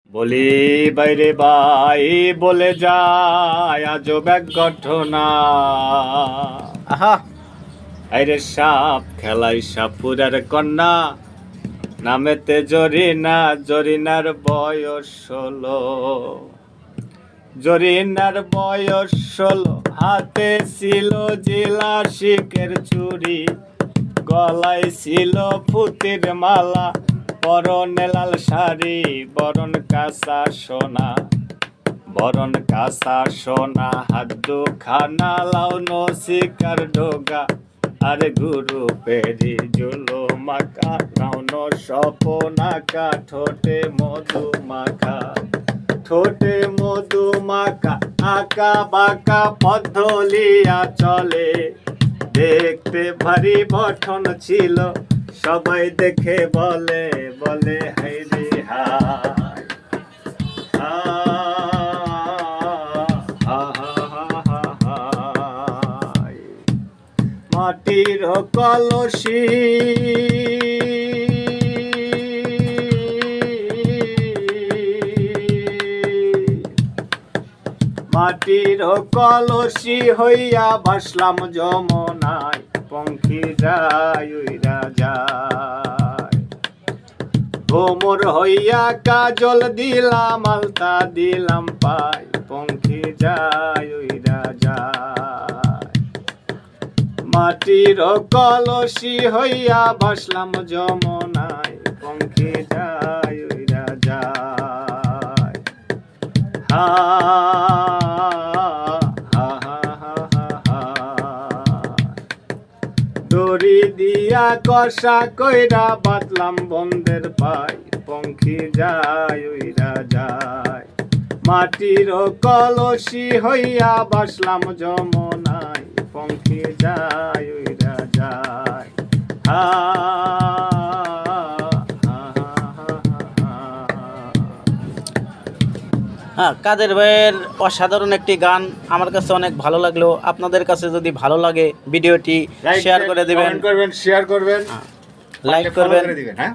বলি বাইরে বাই বলে যায় আজব এক ঘটনা। আহা আইরে সাপ খেলাই সাপুরের কন্যা, নামেতে জরিনা, জরিনার বয়স 16। জরিনার বয়স 16, হাতে ছিল জিলা শিকের চুরি, গলায় ছিল ফুতির মালা, পরনে লাল শাড়ি, বরণ কাঁচা সোনা, বরণ কাঁচা সোনা, হাত দুখানা লাউনো শিকার ডোগা, আর গুরু পেরি জুলো মাখা, লাউনো সপনাকা, ঠোঁটে মধু মাখা, ঠোঁটে মধু মাখা, আঁকা বাঁকা পদ্ধলিয়া চলে, দেখতে ভারী গঠন ছিল, সবাই দেখে বলে বলে হাই রে হাই, হাই। মাটির কলসি মাটির কলসি হইয়া ভাসলাম যমুনায়, পঙ্খী যায় উইরা যায়, ভোমর হইয়া কাজল দিলাম, আলতা দিলাম পাই, পঙ্খী যায় উইরা যায়। মাটির কলসি হইয়া ভাসলাম যমুনায়, পঙ্খী যায় উইরা যায়। দড়ি দিয়া কষা কইরা বাতলাম বন্ধের পাই, পঙ্খী যায় উইরা যায়। মাটির কলসি হইয়া বাসলাম যমুনায়, পঙ্খী যায় উইরা যায়। হ্যাঁ, কাদের ভাইয়ের অসাধারণ একটি গান আমার কাছে অনেক ভালো লাগলো। আপনাদের কাছে যদি ভালো লাগে ভিডিওটি শেয়ার করে দিবেন, কমেন্ট করবেন, শেয়ার করবেন, লাইক করবেন। দিবেন। হ্যাঁ।